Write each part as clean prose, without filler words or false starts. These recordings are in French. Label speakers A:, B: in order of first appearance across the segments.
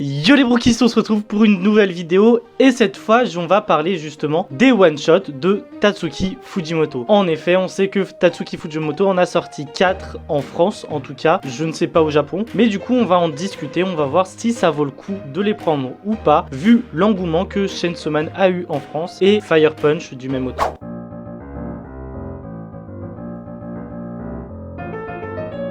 A: Yo les brokis, on se retrouve pour une nouvelle vidéo et cette fois on va parler justement des one-shots de Tatsuki Fujimoto. En effet, on sait que Tatsuki Fujimoto en a sorti 4 en France en tout cas, je ne sais pas au Japon, mais du coup on va en discuter, on va voir si ça vaut le coup de les prendre ou pas, vu l'engouement que Chainsaw Man a eu en France et Fire Punch du même auteur.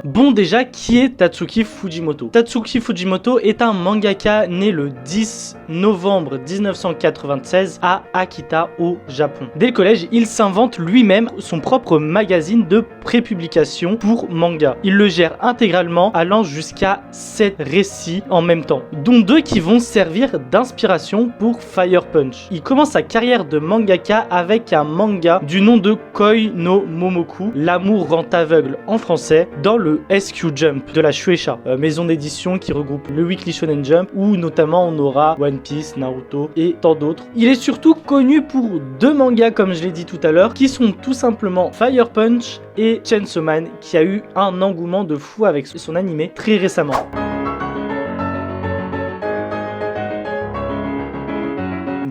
A: Bon déjà, qui est Tatsuki Fujimoto? Tatsuki Fujimoto est un mangaka né le 10 novembre 1996 à Akita au Japon. Dès le collège, il s'invente lui-même son propre magazine de prépublication pour manga. Il le gère intégralement, allant jusqu'à 7 récits en même temps, dont 2 qui vont servir d'inspiration pour Fire Punch. Il commence sa carrière de mangaka avec un manga du nom de Koi no Momoku, L'amour rend aveugle en français, dans le SQ Jump de la Shueisha, maison d'édition qui regroupe le Weekly Shonen Jump, où notamment on aura One Piece, Naruto et tant d'autres. Il est surtout connu pour 2 mangas, comme je l'ai dit tout à l'heure, qui sont tout simplement Fire Punch et Chainsaw Man, qui a eu un engouement de fou avec son animé très récemment.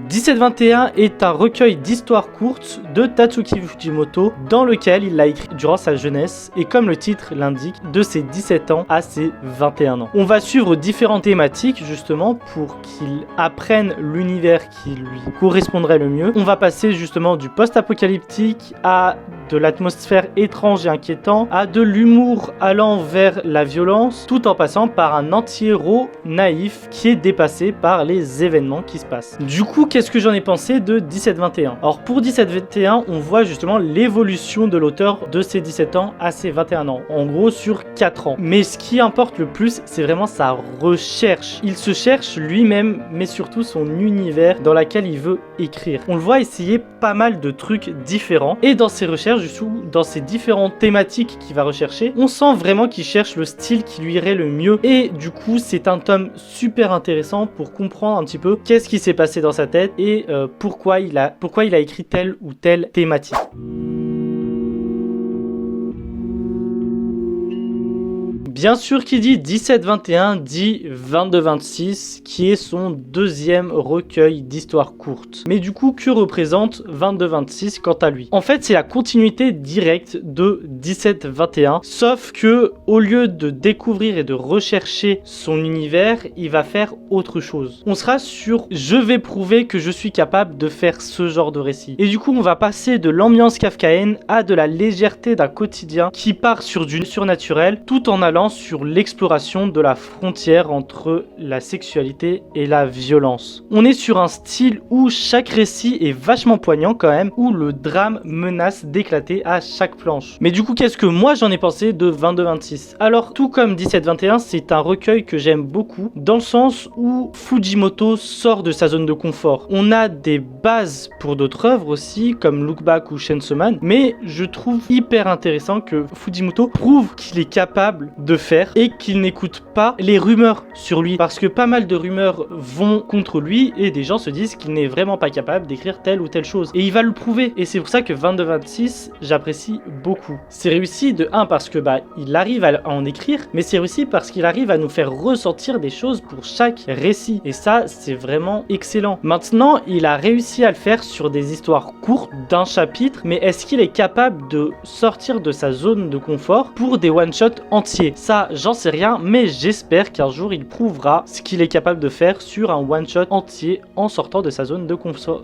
A: « 1721 » est un recueil d'histoires courtes de Tatsuki Fujimoto dans lequel il l'a écrit durant sa jeunesse et comme le titre l'indique, de ses 17 ans à ses 21 ans. On va suivre différentes thématiques justement pour qu'il apprenne l'univers qui lui correspondrait le mieux. On va passer justement du post-apocalyptique à de l'atmosphère étrange et inquiétant, à de l'humour allant vers la violence, tout en passant par un anti-héros naïf qui est dépassé par les événements qui se passent. Du coup, qu'est-ce que j'en ai pensé de 1721? Alors pour 1721, on voit justement l'évolution de l'auteur de ses 17 ans à ses 21 ans, en gros sur 4 ans. Mais ce qui importe le plus, c'est vraiment sa recherche. Il se cherche lui-même, mais surtout son univers dans lequel il veut écrire. On le voit essayer pas mal de trucs différents, et dans ses recherches, dans ces différentes thématiques qu'il va rechercher, on sent vraiment qu'il cherche le style qui lui irait le mieux, et du coup c'est un tome super intéressant pour comprendre un petit peu qu'est-ce qui s'est passé dans sa tête et pourquoi il a écrit telle ou telle thématique. Bien sûr, qui dit 1721 dit 2226, qui est son deuxième recueil d'histoires courtes. Mais du coup, que représente 2226 quant à lui? En fait, c'est la continuité directe de 1721, sauf que au lieu de découvrir et de rechercher son univers, il va faire autre chose. On sera sur « je vais prouver que je suis capable de faire ce genre de récit ». Et du coup, on va passer de l'ambiance kafkaïenne à de la légèreté d'un quotidien qui part sur du surnaturel, tout en allant sur l'exploration de la frontière entre la sexualité et la violence. On est sur un style où chaque récit est vachement poignant quand même, où le drame menace d'éclater à chaque planche. Mais du coup, qu'est-ce que moi j'en ai pensé de 2226? Alors, tout comme 1721, c'est un recueil que j'aime beaucoup, dans le sens où Fujimoto sort de sa zone de confort. On a des bases pour d'autres œuvres aussi, comme Look Back ou Chainsaw Man, mais je trouve hyper intéressant que Fujimoto prouve qu'il est capable de faire et qu'il n'écoute pas les rumeurs sur lui, parce que pas mal de rumeurs vont contre lui et des gens se disent qu'il n'est vraiment pas capable d'écrire telle ou telle chose, et il va le prouver. Et c'est pour ça que 2226 j'apprécie beaucoup. C'est réussi de 1 parce que il arrive à en écrire, mais c'est réussi parce qu'il arrive à nous faire ressentir des choses pour chaque récit, et ça c'est vraiment excellent. Maintenant, il a réussi à le faire sur des histoires courtes d'un chapitre, mais est-ce qu'il est capable de sortir de sa zone de confort pour des one-shots entiers? Ça, j'en sais rien, mais j'espère qu'un jour il prouvera ce qu'il est capable de faire sur un one-shot entier en sortant de sa zone de confort.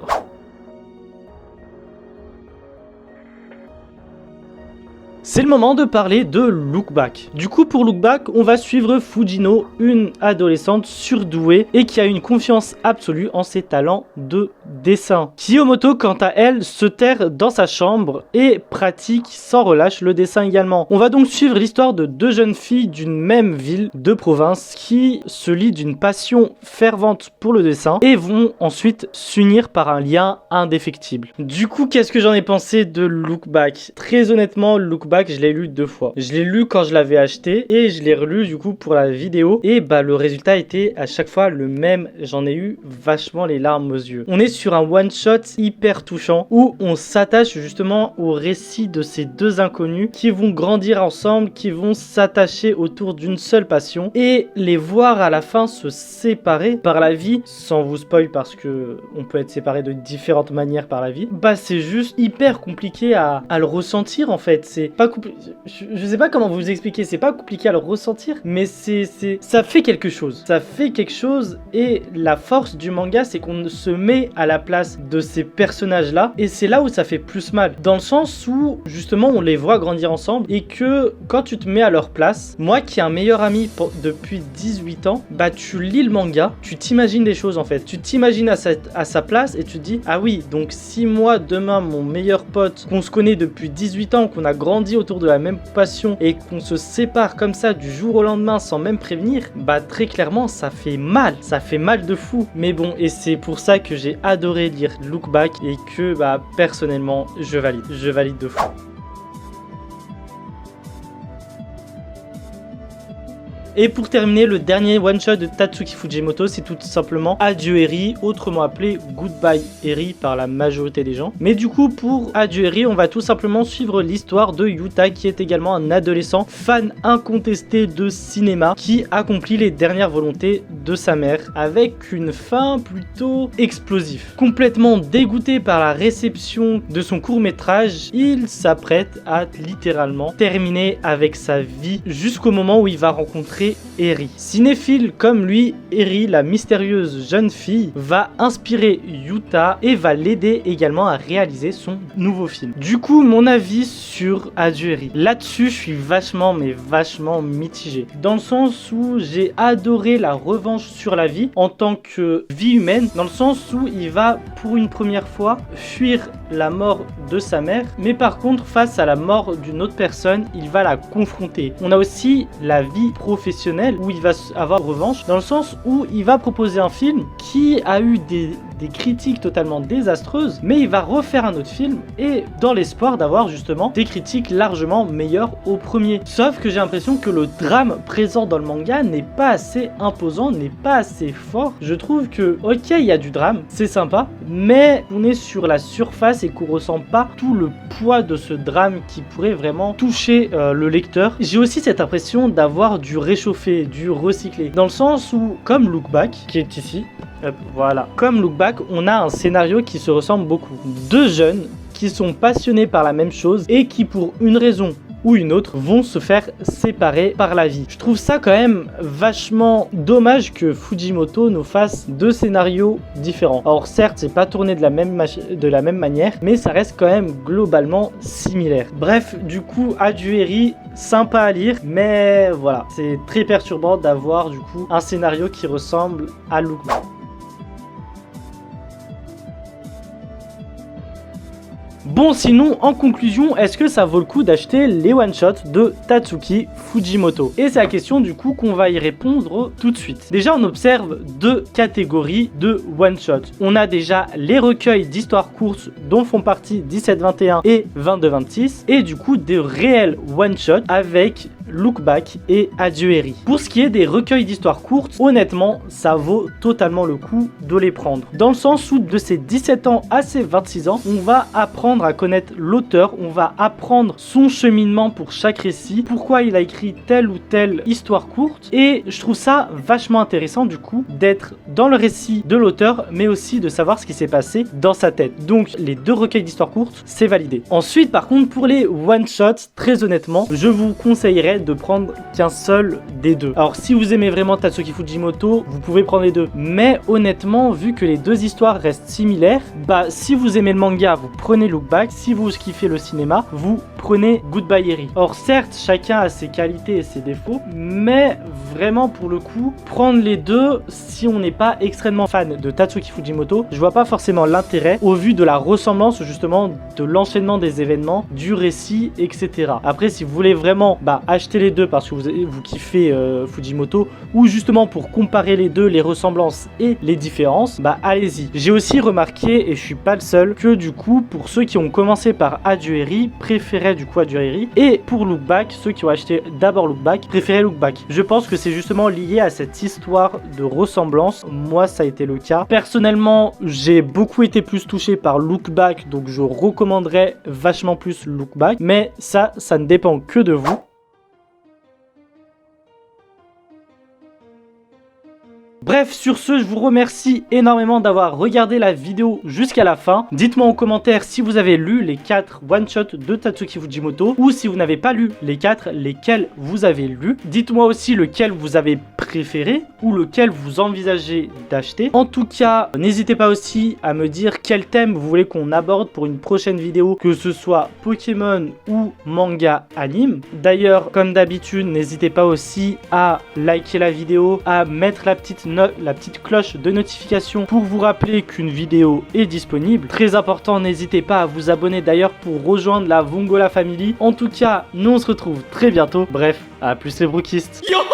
A: C'est le moment de parler de Look Back. Du coup, pour Look Back, on va suivre Fujino, une adolescente surdouée et qui a une confiance absolue en ses talents de dessin. Kiyomoto, quant à elle, se terre dans sa chambre et pratique sans relâche le dessin également. On va donc suivre l'histoire de 2 jeunes filles d'une même ville de province qui se lient d'une passion fervente pour le dessin et vont ensuite s'unir par un lien indéfectible. Du coup, qu'est-ce que j'en ai pensé de Look Back? Très honnêtement, Look Back, Back, je l'ai lu 2 fois. Je l'ai lu quand je l'avais acheté et je l'ai relu du coup pour la vidéo. Et bah le résultat était à chaque fois le même. J'en ai eu vachement les larmes aux yeux. On est sur un one-shot hyper touchant où on s'attache justement au récit de ces deux inconnus qui vont grandir ensemble, qui vont s'attacher autour d'une seule passion et les voir à la fin se séparer par la vie, sans vous spoil parce que on peut être séparé de différentes manières par la vie. Bah c'est juste hyper compliqué à le ressentir en fait. C'est pas je sais pas comment vous expliquer, c'est pas compliqué à le ressentir, mais ça fait quelque chose. Ça fait quelque chose et la force du manga, c'est qu'on se met à la place de ces personnages-là et c'est là où ça fait plus mal. Dans le sens où justement on les voit grandir ensemble et que quand tu te mets à leur place, moi qui ai un meilleur ami depuis 18 ans, bah tu lis le manga, tu t'imagines des choses en fait. Tu t'imagines à sa place et tu te dis ah oui, donc si moi demain mon meilleur pote qu'on se connaît depuis 18 ans, qu'on a grandi autour de la même passion et qu'on se sépare comme ça du jour au lendemain sans même prévenir, bah très clairement ça fait mal de fou. Mais bon, et c'est pour ça que j'ai adoré lire Look Back et que bah personnellement je valide de fou. Et pour terminer, le dernier one-shot de Tatsuki Fujimoto, c'est tout simplement Adieu Eri, autrement appelé Goodbye Eri par la majorité des gens. Mais du coup, pour Adieu Eri, on va tout simplement suivre l'histoire de Yuta, qui est également un adolescent fan incontesté de cinéma, qui accomplit les dernières volontés de sa mère, avec une fin plutôt explosive. Complètement dégoûté par la réception de son court-métrage, il s'apprête à littéralement terminer avec sa vie, jusqu'au moment où il va rencontrer Eri. Cinéphile comme lui, Eri, la mystérieuse jeune fille, va inspirer Yuta et va l'aider également à réaliser son nouveau film. Du coup, mon avis sur Adieu Eri. Là-dessus, je suis vachement mitigé. Dans le sens où j'ai adoré la revanche sur la vie en tant que vie humaine, dans le sens où il va pour une première fois fuir la mort de sa mère, mais par contre, face à la mort d'une autre personne, il va la confronter. On a aussi la vie professionnelle où il va avoir revanche, dans le sens où il va proposer un film qui a eu des critiques totalement désastreuses, mais il va refaire un autre film et dans l'espoir d'avoir justement des critiques largement meilleures au premier. Sauf que j'ai l'impression que le drame présent dans le manga n'est pas assez imposant, n'est pas assez fort. Je trouve que ok, il y a du drame, c'est sympa, mais on est sur la surface et qu'on ressent pas tout le poids de ce drame qui pourrait vraiment toucher le lecteur. J'ai aussi cette impression d'avoir du réchauffé, du recyclé, dans le sens où, comme Look Back, qui est ici, voilà, comme Look Back, on a un scénario qui se ressemble beaucoup. Deux jeunes qui sont passionnés par la même chose et qui, pour une raison ou une autre, vont se faire séparer par la vie. Je trouve ça quand même vachement dommage que Fujimoto nous fasse deux scénarios différents. Alors certes, c'est pas tourné de la même manière, mais ça reste quand même globalement similaire. Bref, du coup, Adieu Eri, sympa à lire, mais voilà, c'est très perturbant d'avoir du coup un scénario qui ressemble à Look Back. Bon, sinon, en conclusion, est-ce que ça vaut le coup d'acheter les one-shots de Tatsuki Fujimoto? Et c'est la question du coup qu'on va y répondre tout de suite. Déjà, on observe deux catégories de one-shots. On a déjà les recueils d'histoires courtes dont font partie 17-21 et 22-26, et du coup des réels one-shots avec Look Back et Adieu Eri. Pour ce qui est des recueils d'histoires courtes, honnêtement, ça vaut totalement le coup de les prendre. Dans le sens où de ses 17 ans à ses 26 ans, on va apprendre à connaître l'auteur, on va apprendre son cheminement pour chaque récit, pourquoi il a écrit telle ou telle histoire courte, et je trouve ça vachement intéressant du coup d'être dans le récit de l'auteur, mais aussi de savoir ce qui s'est passé dans sa tête. Donc les deux recueils d'histoires courtes, c'est validé. Ensuite, par contre, pour les one-shots, très honnêtement, je vous conseillerais de prendre qu'un seul des deux. Alors si vous aimez vraiment Tatsuki Fujimoto, vous pouvez prendre les deux, mais honnêtement, vu que les deux histoires restent similaires, bah si vous aimez le manga, vous prenez Look Back, si vous kiffez le cinéma, vous prenez Goodbye Eri. Or certes, chacun a ses qualités et ses défauts, mais vraiment pour le coup, prendre les deux, si on n'est pas extrêmement fan de Tatsuki Fujimoto, je vois pas forcément l'intérêt au vu de la ressemblance justement de l'enchaînement des événements, du récit, etc. Après, si vous voulez vraiment acheter les deux parce que vous kiffez Fujimoto, ou justement pour comparer les deux, les ressemblances et les différences, allez-y. J'ai aussi remarqué, et je suis pas le seul, que du coup pour ceux qui ont commencé par Adieu Eri, préféraient préféraient du coup à Duriri. Et pour Look Back, ceux qui ont acheté d'abord Look Back préféraient Look Back. Je pense que c'est justement lié à cette histoire de ressemblance. Moi, ça a été le cas. Personnellement, j'ai beaucoup été plus touché par Look Back, donc je recommanderais vachement plus Look Back. Mais ça ne dépend que de vous. Bref, sur ce, je vous remercie énormément d'avoir regardé la vidéo jusqu'à la fin. Dites-moi en commentaire si vous avez lu les 4 one-shots de Tatsuki Fujimoto ou si vous n'avez pas lu les 4, lesquels vous avez lus. Dites-moi aussi lequel vous avez préféré ou lequel vous envisagez d'acheter. En tout cas, n'hésitez pas aussi à me dire quel thème vous voulez qu'on aborde pour une prochaine vidéo, que ce soit Pokémon ou manga anime. D'ailleurs, comme d'habitude, n'hésitez pas aussi à liker la vidéo, à mettre la petite cloche de notification pour vous rappeler qu'une vidéo est disponible. Très important, n'hésitez pas à vous abonner d'ailleurs pour rejoindre la Vongola Family. En tout cas, nous on se retrouve très bientôt. Bref, à plus les brookistes. Yo